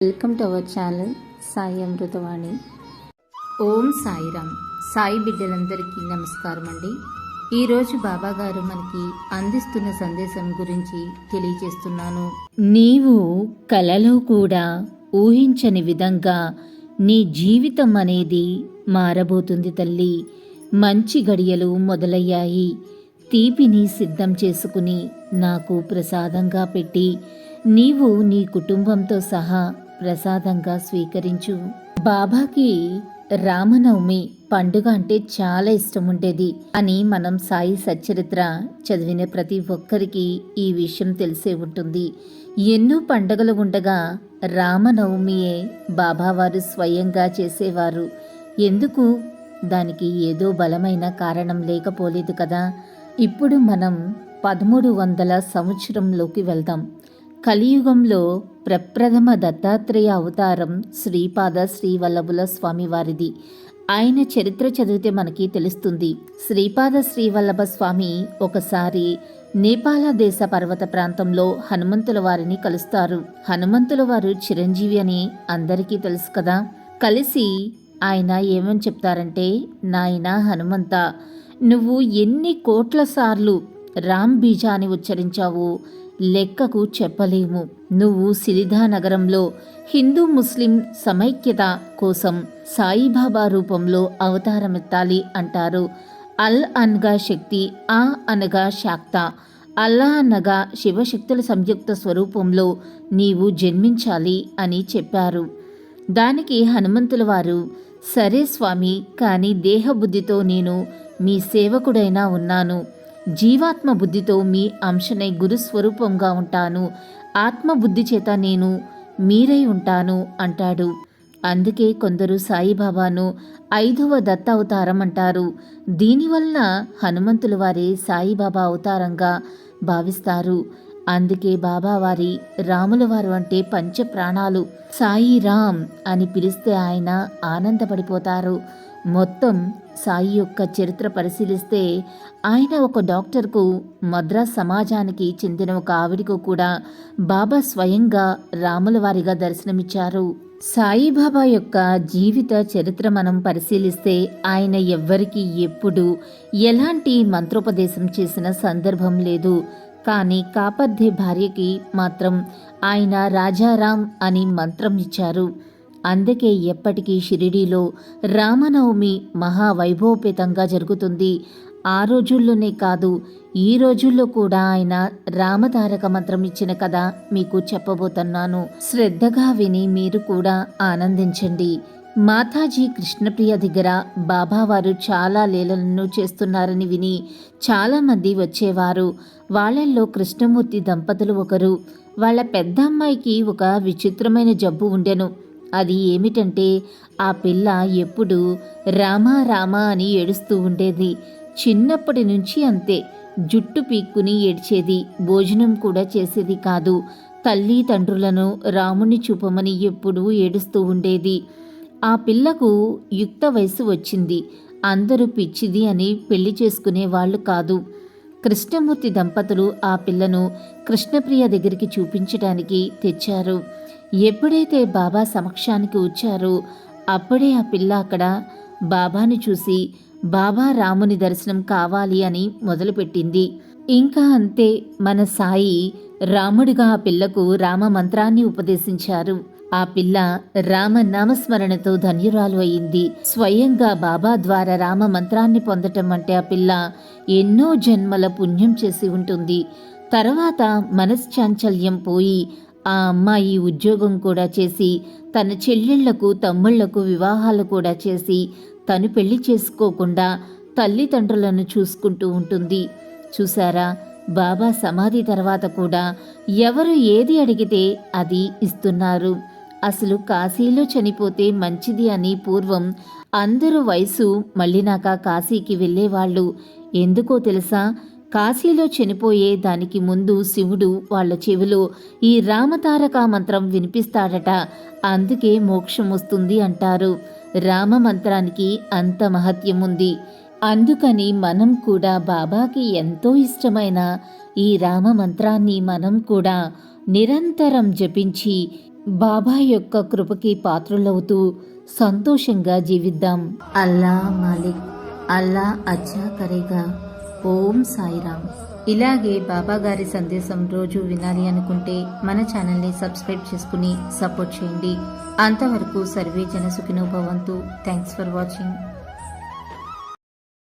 Welcome to our channel Sai Amritavani. ఓం సాయిరామ్. సాయి బిడ్డలందరికీ నమస్కారం అండి. ఈరోజు బాబా గారు మనకి అందిస్తున్న సందేశం గురించి తెలియజేస్తున్నాను. నీవు కలలో కూడా ఊహించని విధంగా నీ జీవితం అనేది మారబోతుంది తల్లి. మంచి గడియలు మొదలయ్యాయి. తీపిని సిద్ధం చేసుకుని నాకు ప్రసాదంగా పెట్టి నీవు నీ కుటుంబంతో సహా ప్రసాదంగా స్వీకరించు. బాబాకి రామనవమి పండుగ అంటే చాలా ఇష్టం ఉండేది అని మనం సాయి సచ్చరిత్ర చదివిన ప్రతి ఒక్కరికి ఈ విషయం తెలిసే ఉంటుంది. ఎన్నో పండుగలు ఉండగా రామనవమియే బాబావారు స్వయంగా చేసేవారు. ఎందుకు? దానికి ఏదో బలమైన కారణం లేకపోలేదు కదా. ఇప్పుడు మనం 1300 సంవత్సరంలోకి వెళ్దాం. కలియుగంలో ప్రప్రథమ దత్తాత్రేయ అవతారం శ్రీపాద శ్రీవల్లభుల స్వామివారిది. ఆయన చరిత్ర చదివితే మనకి తెలుస్తుంది. శ్రీపాద శ్రీవల్లభ స్వామి ఒకసారి నేపాల దేశ పర్వత ప్రాంతంలో హనుమంతుల వారిని కలుస్తారు. హనుమంతుల వారు చిరంజీవి అని అందరికీ తెలుసు కదా. కలిసి ఆయన ఏమని చెప్తారంటే, నాయనా హనుమంత, నువ్వు ఎన్ని కోట్ల సార్లు రామ్ బీజాన్ని ఉచ్చరించావు లెక్కకు చెప్పలేము. నువ్వు సిలిధా నగరంలో హిందూ ముస్లిం సమైక్యత కోసం సాయిబాబా రూపంలో అవతారమెత్తాలి అంటారు. అల్ అనగా శక్తి, ఆ అనగా శాక్త, అల్లా అనగా శివశక్తుల సంయుక్త స్వరూపంలో నీవు జన్మించాలి అని చెప్పారు. దానికి హనుమంతుల వారు, సరే స్వామి, కానీ దేహబుద్ధితో నేను మీ సేవకుడైనా ఉన్నాను. జీవాత్మ బుద్ధితో మీ అంశనై గురుస్వరూపంగా ఉంటాను. ఆత్మబుద్ధి చేత నేను మీరై ఉంటాను అంటాడు. అందుకే కొందరు సాయిబాబాను 5వ దత్త అవతారం అంటారు. దీనివల్ల హనుమంతుల వారి సాయిబాబా అవతారంగా భావిస్తారు. అందుకే బాబావారి రాముల వారు అంటే పంచ ప్రాణాలు. సాయి రామ్ అని పిలిస్తే ఆయన ఆనందపడిపోతారు. మొత్తం సాయి యొక్క చరిత్ర పరిశీలిస్తే ఆయన ఒక డాక్టర్కు, మద్రాస్ సమాజానికి చెందిన ఒక ఆవిడకు కూడా బాబా స్వయంగా రాముల వారిగా దర్శనమిచ్చారు. సాయిబాబా యొక్క జీవిత చరిత్ర మనం పరిశీలిస్తే ఆయన ఎవ్వరికీ ఎప్పుడు ఎలాంటి మంత్రోపదేశం చేసిన సందర్భం లేదు. కానీ కాపర్ధే భార్యకి మాత్రం ఆయన రాజారాం అని మంత్రం ఇచ్చారు. అందుకే ఎప్పటికీ షిరిడీలో రామనవమి మహావైభవపేతంగా జరుగుతుంది. ఆ రోజుల్లోనే కాదు, ఈ రోజుల్లో కూడా ఆయన రామతారక మంత్రం ఇచ్చిన కథ మీకు చెప్పబోతున్నాను. శ్రద్ధగా విని మీరు కూడా ఆనందించండి. మాతాజీ కృష్ణప్రియ దగ్గర బాబావారు చాలా లీలలను చేస్తున్నారని విని చాలామంది వచ్చేవారు. వాళ్ళల్లో కృష్ణమూర్తి దంపతులు ఒకరు. వాళ్ళ పెద్ద అమ్మాయికి ఒక విచిత్రమైన జబ్బు ఉండెను. అది ఏమిటంటే, ఆ పిల్ల ఎప్పుడు రామా రామా అని ఏడుస్తూ ఉండేది. చిన్నప్పటి నుంచి అంతే. జుట్టు పీక్కుని ఏడ్చేది. భోజనం కూడా చేసేది కాదు. తల్లి తండ్రులను రాముని చూపమని ఎప్పుడూ ఏడుస్తూ ఉండేది. ఆ పిల్లకు యుక్త వయసు వచ్చింది. అందరూ పిచ్చిది అని పెళ్లి చేసుకునే వాళ్ళు కాదు. కృష్ణమూర్తి దంపతులు ఆ పిల్లను కృష్ణప్రియ దగ్గరికి చూపించడానికి తెచ్చారు. ఎప్పుడైతే బాబా సమక్షానికి వచ్చారో అప్పుడే ఆ పిల్ల అక్కడ బాబాని చూసి బాబా రాముని దర్శనం కావాలి అని మొదలుపెట్టింది. ఇంకా అంతే, మన సాయి రాముడిగా ఆ పిల్లకు రామ మంత్రాన్ని ఉపదేశించారు. ఆ పిల్ల రామ నామస్మరణతో ధన్యురాలు అయింది. స్వయంగా బాబా ద్వారా రామ మంత్రాన్ని పొందటం అంటే ఆ పిల్ల ఎన్నో జన్మల పుణ్యం చేసి ఉంటుంది. తర్వాత మనశ్చాంచల్యం పోయి ఆ అమ్మాయి ఉద్యోగం కూడా చేసి తన చెల్లెళ్లకు తమ్ముళ్లకు వివాహాలు కూడా చేసి తను పెళ్లి చేసుకోకుండా తల్లిదండ్రులను చూసుకుంటూ ఉంటుంది. చూసారా, బాబా సమాధి తర్వాత కూడా ఎవరు ఏది అడిగితే అది ఇస్తున్నారు. అసలు కాశీలో చనిపోతే మంచిది అని పూర్వం అందరూ వయసు మళ్ళినాక కాశీకి వెళ్ళేవాళ్ళు. ఎందుకో తెలుసా? కాశీలో చనిపోయే దానికి ముందు శివుడు వాళ్ళ చెవిలో ఈ రామతారక మంత్రం వినిపిస్తాడట. అందుకే మోక్షం వస్తుంది అంటారు. రామ మంత్రానికి అంత మహత్యం ఉంది. అందుకని మనం కూడా బాబాకి ఎంతో ఇష్టమైన ఈ రామ మంత్రాన్ని మనం కూడా నిరంతరం జపించి బాబా యొక్క కృపకి పాత్రులవుతూ సంతోషంగా జీవిద్దాం. అల్లా మాలిక్, అల్లా అచ్చా కరేగా. ఓం సాయిరామ్. ఇలాగే బాబా గారి సందేశం రోజు వినాలి అనుకుంటే మన ఛానల్ని సబ్స్క్రైబ్ చేసుకుని సపోర్ట్ చేయండి. అంతవరకు సర్వే జన సుఖినో భవంతు. Thanks for watching.